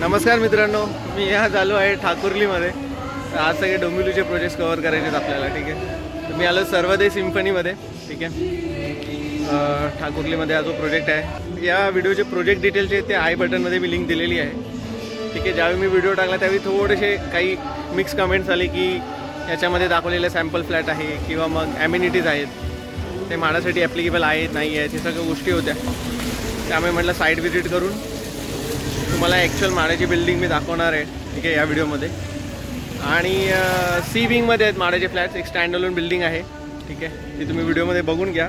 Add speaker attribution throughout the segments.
Speaker 1: नमस्कार मित्रांनो, मी आज आलो आहे ठाकुर्लीमध्ये। आज सगळे डोंबिवलीचे प्रोजेक्ट्स कव्हर करायचे आहेत आपल्याला, ठीक आहे। तर मी आलो सर्वोदय सिम्फनीमध्ये, ठीक आहे। ठाकुर्लीमध्ये हा जो प्रोजेक्ट आहे, या व्हिडिओचे प्रोजेक्ट डिटेल्सचे ते आय बटनमध्ये मी लिंक दिलेली आहे, ठीक आहे। ज्यावेळी मी व्हिडिओ टाकला त्यावेळी थोडेसे काही मिक्स कमेंट्स आले की याच्यामध्ये दाखवलेले सॅम्पल फ्लॅट आहे किंवा मग ॲम्युनिटीज आहेत, ते म्हाडासाठी ॲप्लिकेबल आहेत नाही आहेत, हे सगळ्या गोष्टी होत्या। त्यामुळे म्हटलं साईट व्हिजिट करून तुम्हाला ॲक्च्युअल म्हाडाची बिल्डिंग मी दाखवणार आहे, ठीक आहे, या व्हिडिओमध्ये। आणि सी विंगमध्ये आहेत म्हाडाचे फ्लॅट्स, एक स्टँड अलोन बिल्डिंग आहे, ठीक आहे, ती तुम्ही व्हिडिओमध्ये बघून घ्या।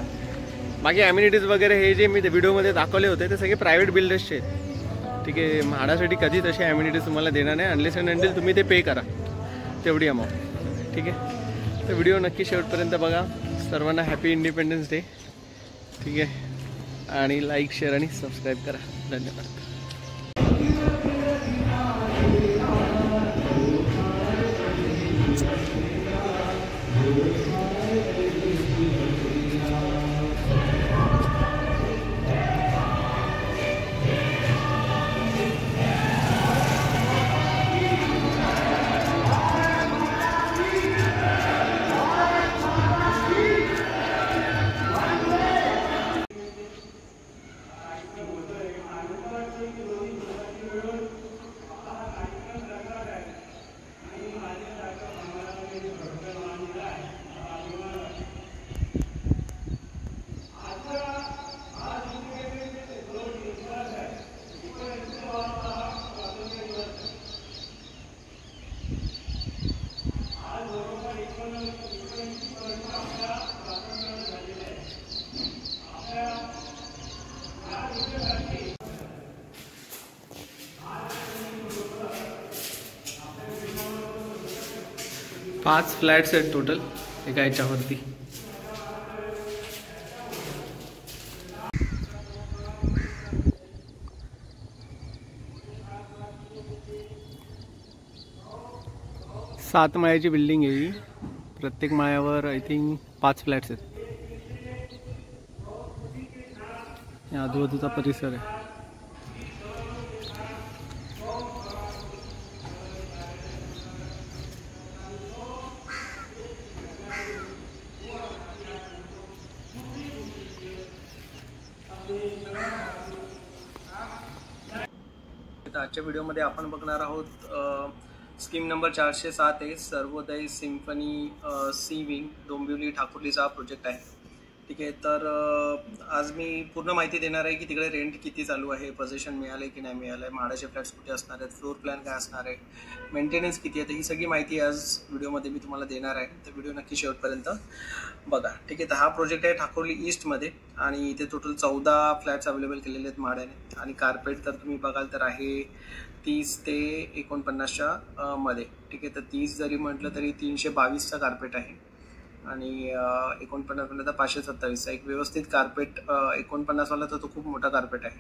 Speaker 1: बाकी ॲम्युनिटीज वगैरे हे जे मी व्हिडिओमध्ये दाखवले होते ते सगळे प्रायव्हेट बिल्डर्सचे आहेत, ठीक आहे। म्हाडासाठी कधी तसे ॲम्युनिटीज तुम्हाला देणार नाही अनलेस अँड अंटिल तुम्ही ते पे करा तेवढी अमाऊंट, ठीक आहे। तर व्हिडिओ नक्की शेवटपर्यंत बघा। सर्वांना हॅपी इंडिपेंडन्स डे, ठीक आहे। आणि लाईक, शेअर आणि सबस्क्राईब करा। धन्यवाद। पाच फ्लॅट्स आहेत टोटल एका याच्यावरती। सात माळ्याची बिल्डिंग आहे ही। प्रत्येक माळ्यावर आय थिंक 5 फ्लॅट्स आहेत। या आजूबाजूचा परिसर आहे। आजच्या व्हिडिओमध्ये आपण बघणार आहोत स्कीम नंबर 407 आहे, Sarvodaya Symphony C wing, Dombivli ठाकुर्लीचा प्रोजेक्ट आहे, ठीक आहे। तर आज मी पूर्ण माहिती देणार आहे की तिकडे रेंट किती चालू आहे, पोझिशन मिळाले की नाही मिळालं आहे, म्हाडाचे फ्लॅट्स कुठे असणार आहेत, फ्लोर प्लॅन काय असणार आहे, मेंटेनन्स किती आहे, ही सगळी माहिती आज व्हिडिओमध्ये मी तुम्हाला देणार आहे। तर व्हिडिओ नक्की शेवटपर्यंत बघा, ठीक आहे। तर हा प्रोजेक्ट आहे ठाकुर्ली ईस्टमध्ये आणि इथे टोटल 14 फ्लॅट्स अवेलेबल केलेले आहेत म्हाडाने। आणि कार्पेट तर तुम्ही बघाल तर आहे 30 ते 49च्या मध्ये, ठीक आहे। तर 30 जरी म्हटलं तरी 322चा कार्पेट आहे आणि 49 म्हटलं तर 527चा एक व्यवस्थित कार्पेट। 49 वाला तर तो खूप मोठा कार्पेट आहे,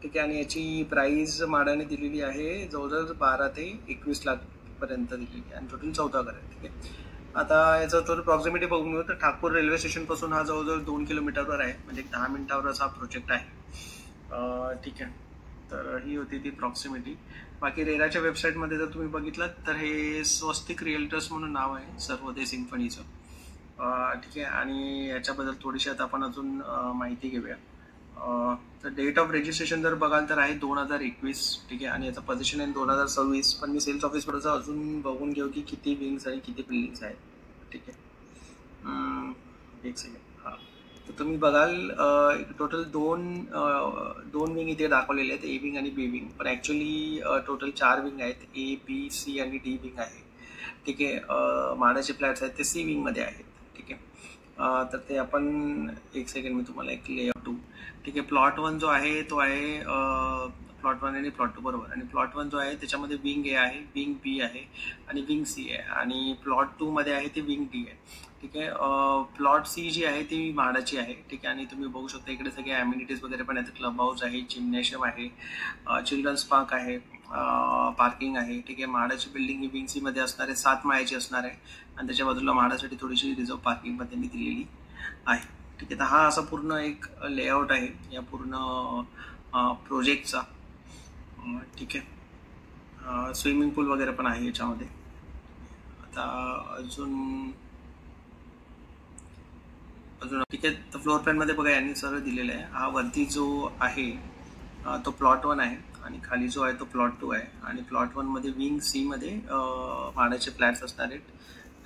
Speaker 1: ठीक आहे। आणि याची प्राईस म्हाडाने दिलेली आहे जवळजवळ 12 ते 21 लाखपर्यंत दिलेली आहे आणि टोटल 14 घर आहे, ठीक आहे। आता याचं थोडं प्रॉक्झिमिटी बघून घेऊ तर ठाकूर रेल्वे स्टेशनपासून हा जवळजवळ 2 किलोमीटरवर आहे, म्हणजे 10 मिनिटावरच हा प्रोजेक्ट आहे, ठीक आहे। तर ही होती ती प्रॉक्सिमिटी। बाकी रेराच्या वेबसाईटमध्ये जर तुम्ही बघितलं तर हे स्वस्तिक रिअल्टर्स म्हणून नाव आहे सर्वोदय सिम्फनीचं, ठीक आहे। आणि याच्याबद्दल थोडीशी आता आपण अजून माहिती घेऊया। तर डेट ऑफ रजिस्ट्रेशन जर बघाल तर आहे 2021, ठीक आहे। आणि याचं पोझिशन आहे 2026, पण मी सेल्स ऑफिसकडचं अजून बघून घेऊ की किती विंग्स आणि किती बिल्डिंग्स आहेत, ठीक आहे। एक सेकंड, हां। तर तुम्ही बघाल टोटल दोन विंग इथे दाखवलेले आहेत, ए विंग आणि बी विंग, पण ॲक्च्युली टोटल 4 विंग आहेत, ए बी सी आणि डी विंग आहे, ठीक आहे। म्हाडाचे फ्लॅट्स आहेत ते सी विंगमध्ये आहेत, ठीक आहे। तर ते आपण एक सेकंड मी तुम्हाला एक लेआउट, ठीक आहे। प्लॉट 1 जो आहे तो आहे प्लॉट 1 आणि प्लॉट 2 बरोबर। आणि प्लॉट 1 जो आहे त्याच्यामध्ये विंग ए आहे, विंग बी आहे आणि विंग सी आहे, आणि प्लॉट 2 मध्ये आहे ते विंग डी आहे, ठीक आहे। प्लॉट सी जी आहे ती म्हाडाची आहे, ठीक आहे। आणि तुम्ही बघू शकता इकडे सगळे ॲम्युनिटीज वगैरे पण आहेत, क्लब हाऊस आहे, जिम्नॅशियम आहे, चिल्ड्रन्स पार्क आहे, पार्किंग आहे, ठीक आहे। म्हाडाची बिल्डिंग ही विंग सी मध्ये असणार आहे, 7 माळ्याची असणार आहे आणि त्याच्या बाजूला म्हाडासाठी थोडीशी रिझर्व पार्किंग पण त्यांनी दिलेली आहे, ठीक आहे। तर हा असा पूर्ण एक लेआउट आहे या पूर्ण प्रोजेक्टचा, ठीक आहे। स्विमिंग पूल वगैरे पण आहे याच्यामध्ये. आता अजून ठीक आहे. तर फ्लोअर प्लॅनमध्ये बघा यांनी सरळ दिलेलं आहे. हा वरती जो आहे तो प्लॉट 1 आहे आणि खाली जो आहे तो प्लॉट 2 आहे. आणि प्लॉट 1 मध्ये विंग सी मध्ये म्हाडाचे फ्लॅट्स असणार आहेत.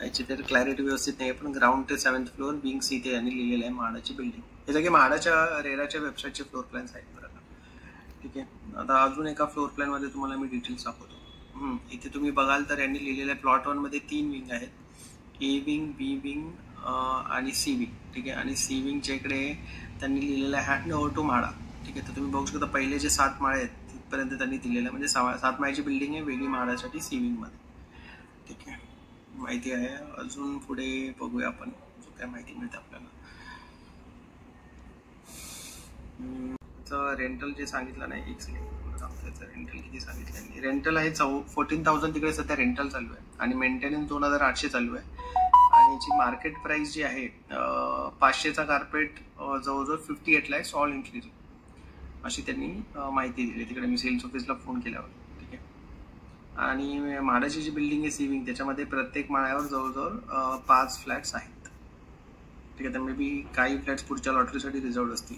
Speaker 1: याची तर क्लॅरिटी व्यवस्थित नाही आहे, पण ग्राउंड ते 7th फ्लोअर विंग सी ते यांनी लिहिलेलं आहे म्हाडाची बिल्डिंग. हे सगळे म्हाडाच्या रेराच्या वेबसाईटचे फ्लोअर प्लॅन्स आहेत बरं का. ठीक आहे. आता अजून एका फ्लोअर प्लॅनमध्ये तुम्हाला मी डिटेल्स दाखवतो. इथे तुम्ही बघाल तर यांनी लिहिलेलं आहे प्लॉट 1 मध्ये 3 विंग आहेत. ए विंग, बी विंग आणि सी विंग. ठीक आहे. आणि सी विंगच्या इकडे त्यांनी लिहिलेलं आहे हँड ओव्हर टू म्हाडा. ठीक आहे. तर तुम्ही बघू शकता पहिले जे 7 माळे आहेत तिथपर्यंत त्यांनी दिलेलं आहे. म्हणजे 7 माळ्याची बिल्डिंग आहे वेगळी म्हाडासाठी सी विंगमध्ये. ठीक आहे. माहिती आहे. अजून पुढे बघूया आपण जो काय माहिती मिळते आपल्याला. रेंटल जे सांगितलं नाही, एक सेकंड, रेंटल किती सांगितलं. रेंटल आहे 14,000 तिकडे सध्या रेंटल चालू आहे आणि मेंटेनन्स 2,800 चालू आहे. आणि याची मार्केट प्राइस जी आहे 500चा कार्पेट जवळजवळ 58 lakhs ऑल इन्क्लुझिव्ह अशी त्यांनी माहिती दिली तिकडे मी सेल्स ऑफिसला फोन केल्यावर. ठीक आहे. आणि म्हाडाची जी बिल्डिंग आहे सी विंग त्याच्यामध्ये प्रत्येक माळ्यावर जवळजवळ 5 फ्लॅट्स आहेत. ठीक आहे. तर मे बी काही फ्लॅट्स पुढच्या लॉटरीसाठी रिझर्व्ड असतील.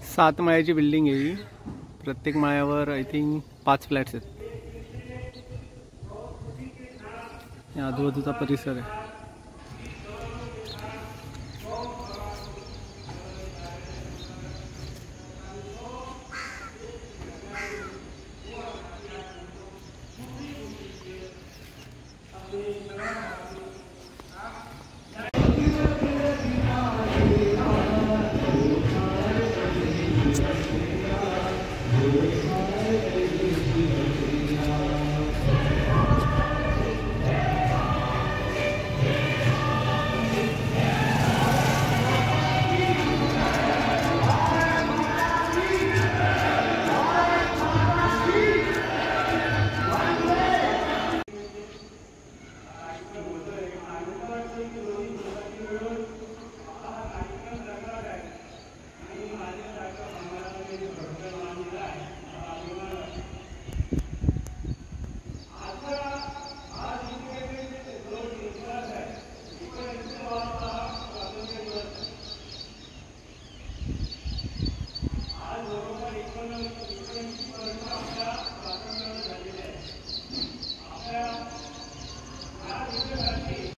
Speaker 1: सात माळ्याची बिल्डिंग आहे ही. प्रत्येक माळ्यावर आय थिंक 5 फ्लॅट्स आहेत. आजूबाजूचा परिसर आहे.